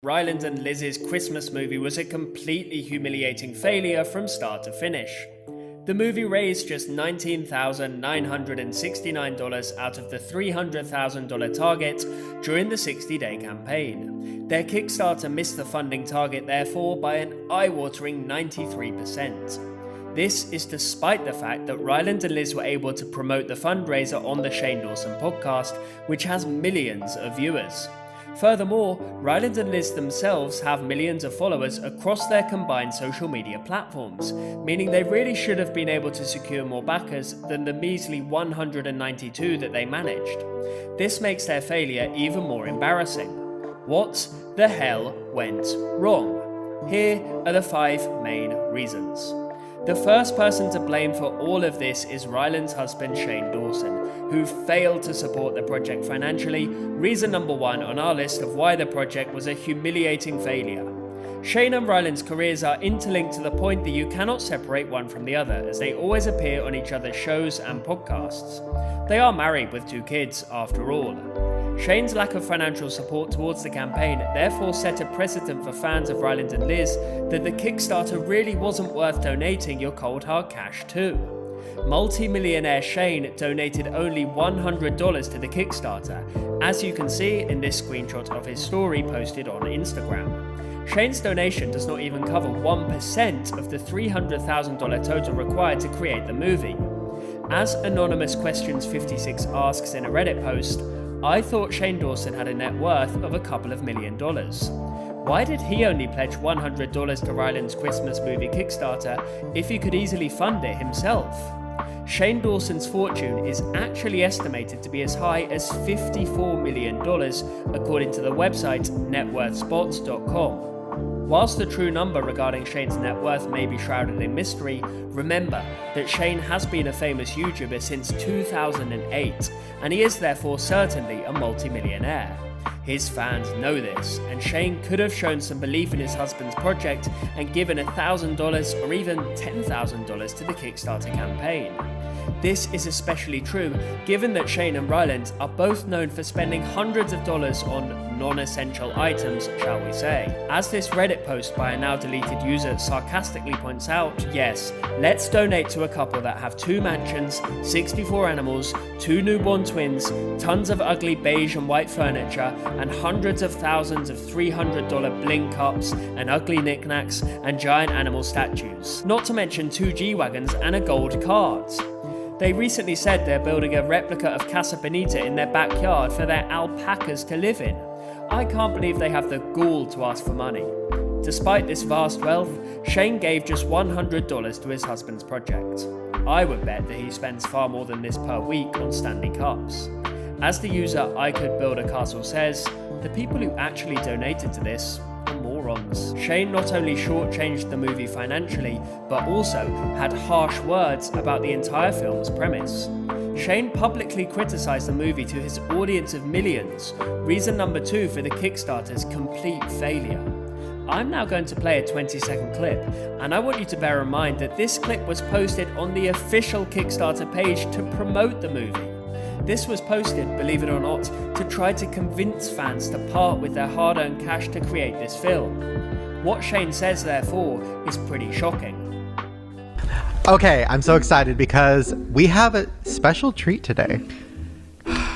Ryland and Lizze's Christmas movie was a completely humiliating failure from start to finish. The movie raised just $19,969 out of the $300,000 target during the 60-day campaign. Their Kickstarter missed the funding target therefore by an eye-watering 93%. This is despite the fact that Ryland and Liz were able to promote the fundraiser on the Shane Dawson podcast, which has millions of viewers. Furthermore, Ryland and Liz themselves have millions of followers across their combined social media platforms, meaning they really should have been able to secure more backers than the measly 192 that they managed. This makes their failure even more embarrassing. What the hell went wrong? Here are the 5 main reasons. The first person to blame for all of this is Ryland's husband Shane Dawson, who failed to support the project financially, reason number 1 on our list of why the project was a humiliating failure. Shane and Ryland's careers are interlinked to the point that you cannot separate one from the other, as they always appear on each other's shows and podcasts. They are married with 2 kids, after all. Shane's lack of financial support towards the campaign therefore set a precedent for fans of Ryland and Liz that the Kickstarter really wasn't worth donating your cold hard cash to. Multi-millionaire Shane donated only $100 to the Kickstarter, as you can see in this screenshot of his story posted on Instagram. Shane's donation does not even cover 1% of the $300,000 total required to create the movie. As Anonymous Questions 56 asks in a Reddit post, I thought Shane Dawson had a net worth of a couple of $1 million. Why did he only pledge $100 to Ryland's Christmas movie Kickstarter if he could easily fund it himself? Shane Dawson's fortune is actually estimated to be as high as $54 million, according to the website networthspots.com. Whilst the true number regarding Shane's net worth may be shrouded in mystery, remember that Shane has been a famous YouTuber since 2008, and he is therefore certainly a multi-millionaire. His fans know this, and Shane could have shown some belief in his husband's project and given $1,000 or even $10,000 to the Kickstarter campaign. This is especially true given that Shane and Ryland are both known for spending hundreds of dollars on non-essential items, shall we say. As this Reddit post by a now deleted user sarcastically points out, yes, let's donate to a couple that have 2 mansions, 64 animals, 2 newborn twins, tons of ugly beige and white furniture, and hundreds of thousands of $300 bling cups and ugly knickknacks and giant animal statues. Not to mention 2 G-Wagons and a gold cart. They recently said they're building a replica of Casa Bonita in their backyard for their alpacas to live in. I can't believe they have the gall to ask for money. Despite this vast wealth, Shane gave just $100 to his husband's project. I would bet that he spends far more than this per week on Stanley Cups. As the user I Could Build a Castle says, the people who actually donated to this are morons. Shane not only shortchanged the movie financially, but also had harsh words about the entire film's premise. Shane publicly criticised the movie to his audience of millions, reason number 2 for the Kickstarter's complete failure. I'm now going to play a 20-second clip, and I want you to bear in mind that this clip was posted on the official Kickstarter page to promote the movie. This was posted, believe it or not, to try to convince fans to part with their hard-earned cash to create this film. What Shane says, therefore, is pretty shocking. Okay, I'm so excited because we have a special treat today.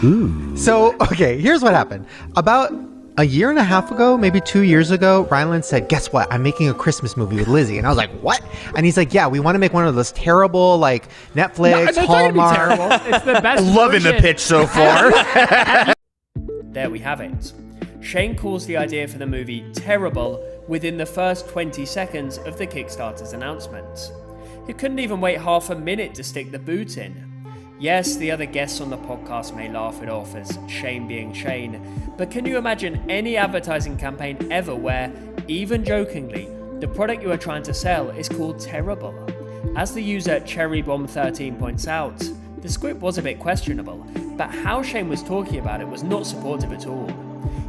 Ooh. So, okay, here's what happened. About a year and a half ago, maybe 2 years ago, Ryland said, guess what? I'm making a Christmas movie with Lizzie. And I was like, what? And he's like, yeah, we want to make one of those terrible, like, Netflix, Hallmark. Terrible. It's the best Loving the pitch so far. There we have it. Shane calls the idea for the movie terrible within the first 20 seconds of the Kickstarter's announcement. He couldn't even wait half a minute to stick the boot in. Yes, the other guests on the podcast may laugh it off as Shane being Shane, but can you imagine any advertising campaign ever where, even jokingly, the product you are trying to sell is called terrible? As the user CherryBomb13 points out, the script was a bit questionable, but how Shane was talking about it was not supportive at all.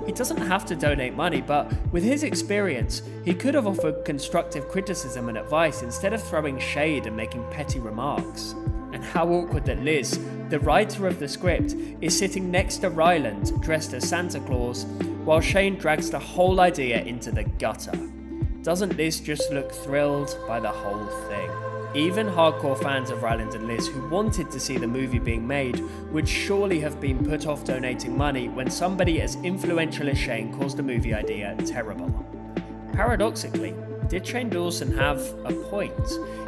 He doesn't have to donate money, but with his experience, he could have offered constructive criticism and advice instead of throwing shade and making petty remarks. And how awkward that Liz, the writer of the script, is sitting next to Ryland, dressed as Santa Claus, while Shane drags the whole idea into the gutter. Doesn't Liz just look thrilled by the whole thing? Even hardcore fans of Ryland and Liz who wanted to see the movie being made would surely have been put off donating money when somebody as influential as Shane calls the movie idea terrible. Paradoxically, did Shane Dawson have a point?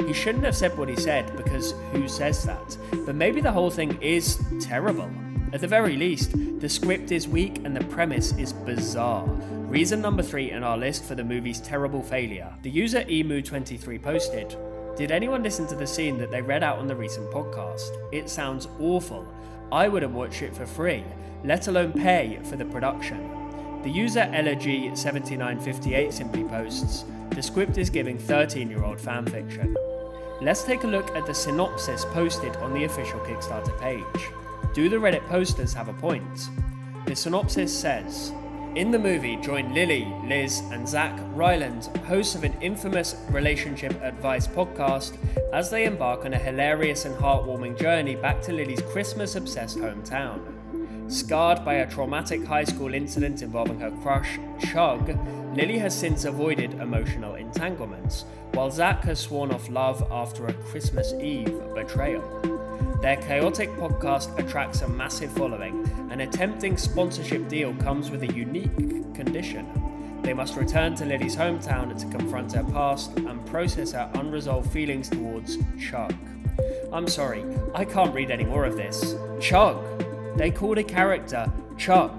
He shouldn't have said what he said, because who says that? But maybe the whole thing is terrible. At the very least, the script is weak and the premise is bizarre. Reason number 3 in our list for the movie's terrible failure. The user Emu23 posted, "Did anyone listen to the scene that they read out on the recent podcast? It sounds awful. I wouldn't watch it for free, let alone pay for the production." The user Elegy7958 simply posts, "The script is giving 13-year-old fanfiction." Let's take a look at the synopsis posted on the official Kickstarter page. Do the Reddit posters have a point? The synopsis says, "In the movie, join Lily, Liz, and Zach Ryland, hosts of an infamous relationship advice podcast, as they embark on a hilarious and heartwarming journey back to Lily's Christmas-obsessed hometown. Scarred by a traumatic high school incident involving her crush, Chug, Lily has since avoided emotional entanglements, while Zach has sworn off love after a Christmas Eve betrayal. Their chaotic podcast attracts a massive following, and a tempting sponsorship deal comes with a unique condition. They must return to Lily's hometown to confront her past and process her unresolved feelings towards Chug." I'm sorry, I can't read any more of this. Chug! They called a character Chug.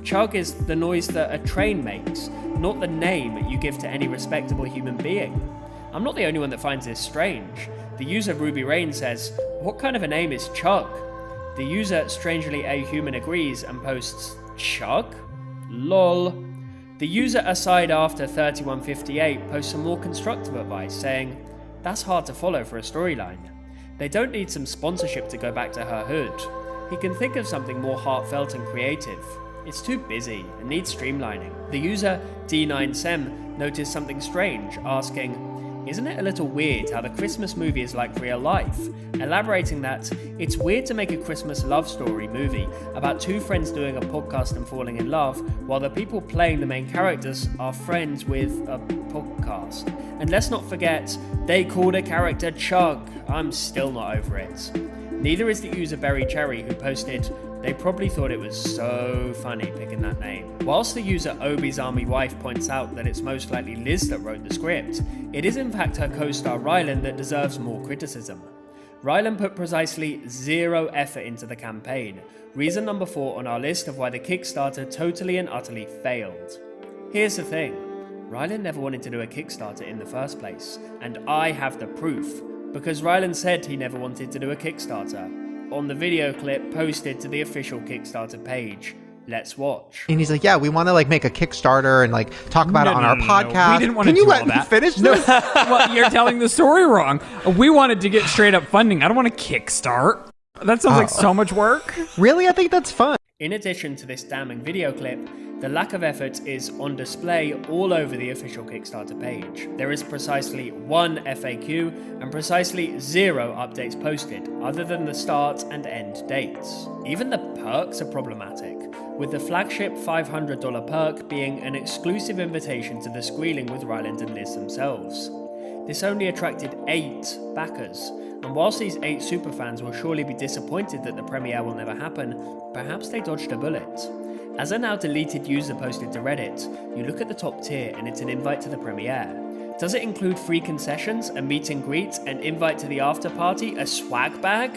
Chug is the noise that a train makes, not the name you give to any respectable human being. I'm not the only one that finds this strange. The user Ruby Rain says, "What kind of a name is Chug?" The user Strangely A Human agrees and posts, "Chug? Lol." The user Aside After 3158 posts some more constructive advice, saying, "That's hard to follow for a storyline. They don't need some sponsorship to go back to her hood. He can think of something more heartfelt and creative. It's too busy and needs streamlining." The user D9Sem noticed something strange, asking, "Isn't it a little weird how the Christmas movie is like real life?" Elaborating that, "It's weird to make a Christmas love story movie about two friends doing a podcast and falling in love, while the people playing the main characters are friends with a podcast. And let's not forget, they called a character Chug. I'm still not over it." Neither is the user Berry Cherry, who posted, "They probably thought it was so funny picking that name." Whilst the user Obi's Army Wife points out that it's most likely Liz that wrote the script, it is in fact her co-star Ryland that deserves more criticism. Ryland put precisely 0 effort into the campaign, reason number 4 on our list of why the Kickstarter totally and utterly failed. Here's the thing, Ryland never wanted to do a Kickstarter in the first place, and I have the proof, because Ryland said he never wanted to do a Kickstarter on the video clip posted to the official Kickstarter page. Let's watch. And he's like, "Yeah, we want to like make a Kickstarter and like talk about it on our podcast." We didn't want Can to you do let all me that. finish No, this? well, you're telling the story wrong. We wanted to get straight up funding. I don't want to kickstart. That sounds like so much work. Really? I think that's fun. In addition to this damning video clip, the lack of effort is on display all over the official Kickstarter page. There is precisely 1 FAQ and precisely 0 updates posted, other than the start and end dates. Even the perks are problematic, with the flagship $500 perk being an exclusive invitation to the Squealing with Ryland and Liz themselves. This only attracted 8 backers, and whilst these 8 superfans will surely be disappointed that the premiere will never happen, perhaps they dodged a bullet. As a now deleted user posted to Reddit, you look at the top tier and it's an invite to the premiere. Does it include free concessions, a meet and greet, an invite to the after party, a swag bag?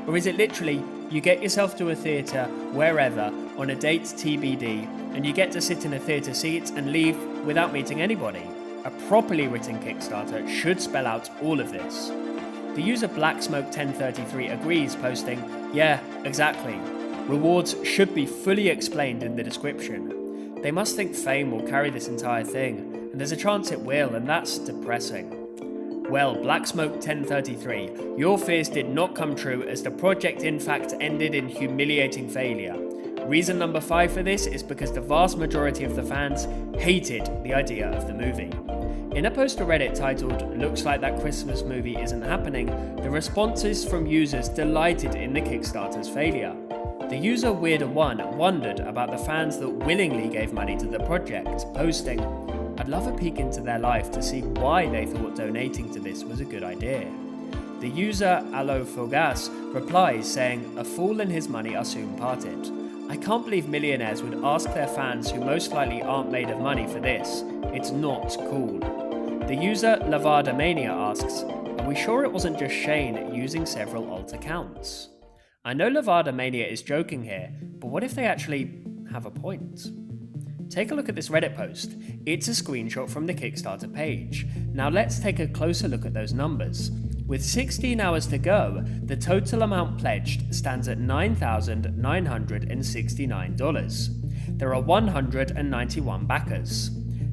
Or is it literally, you get yourself to a theatre, wherever, on a date TBD, and you get to sit in a theatre seat and leave without meeting anybody? A properly written Kickstarter should spell out all of this. The user BlackSmoke1033 agrees, posting, "Yeah, exactly. Rewards should be fully explained in the description. They must think fame will carry this entire thing, and there's a chance it will, and that's depressing." Well, BlackSmoke1033, your fears did not come true, as the project in fact ended in humiliating failure. Reason number 5 for this is because the vast majority of the fans hated the idea of the movie. In a post to Reddit titled, "Looks like that Christmas movie isn't happening," the responses from users delighted in the Kickstarter's failure. The user Weirder1 wondered about the fans that willingly gave money to the project, posting, "I'd love a peek into their life to see why they thought donating to this was a good idea." The user Allo Fogas replies saying, "A fool and his money are soon parted. I can't believe millionaires would ask their fans who most likely aren't made of money for this. It's not cool." The user Lavada Mania asks, "Are we sure it wasn't just Shane using several alt accounts?" I know Lavada Mania is joking here, but what if they actually have a point? Take a look at this Reddit post. It's a screenshot from the Kickstarter page. Now let's take a closer look at those numbers. With 16 hours to go, the total amount pledged stands at $9,969. There are 191 backers.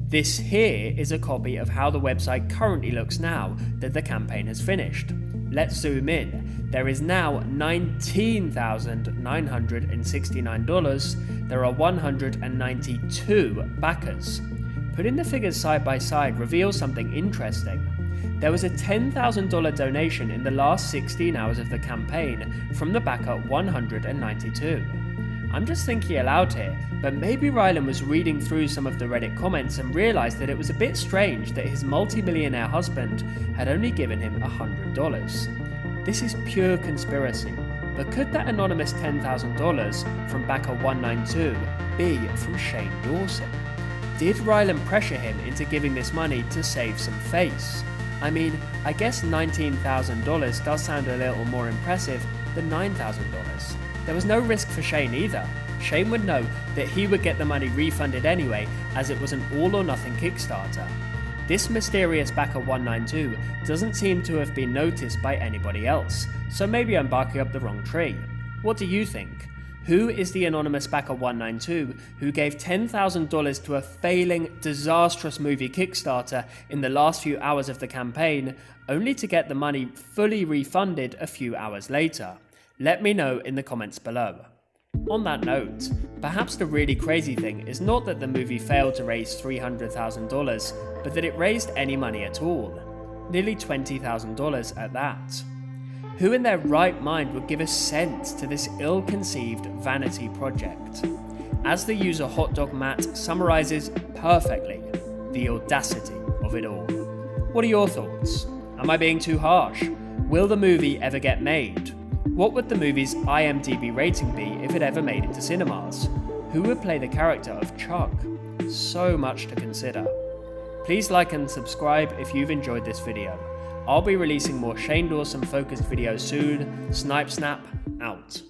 This here is a copy of how the website currently looks now that the campaign has finished. Let's zoom in. There is now $19,969. There are 192 backers. Putting the figures side by side reveals something interesting. There was a $10,000 donation in the last 16 hours of the campaign from the backer 192. I'm just thinking aloud here, but maybe Ryland was reading through some of the Reddit comments and realised that it was a bit strange that his multi-millionaire husband had only given him $100. This is pure conspiracy, but could that anonymous $10,000 from backer 192 be from Shane Dawson? Did Ryland pressure him into giving this money to save some face? I mean, I guess $19,000 does sound a little more impressive than $9,000. There was no risk for Shane either. Shane would know that he would get the money refunded anyway, as it was an all-or-nothing Kickstarter. This mysterious backer 192 doesn't seem to have been noticed by anybody else, so maybe I'm barking up the wrong tree. What do you think? Who is the anonymous backer 192 who gave $10,000 to a failing, disastrous movie Kickstarter in the last few hours of the campaign, only to get the money fully refunded a few hours later? Let me know in the comments below. On that note, perhaps the really crazy thing is not that the movie failed to raise $300,000, but that it raised any money at all. Nearly $20,000 at that. Who in their right mind would give a cent to this ill-conceived vanity project? As the user Hotdog Matt summarizes perfectly, the audacity of it all. What are your thoughts? Am I being too harsh? Will the movie ever get made? What would the movie's IMDb rating be if it ever made it to cinemas? Who would play the character of Chug? So much to consider. Please like and subscribe if you've enjoyed this video. I'll be releasing more Shane Dawson focused videos soon. Snipe Snap, out.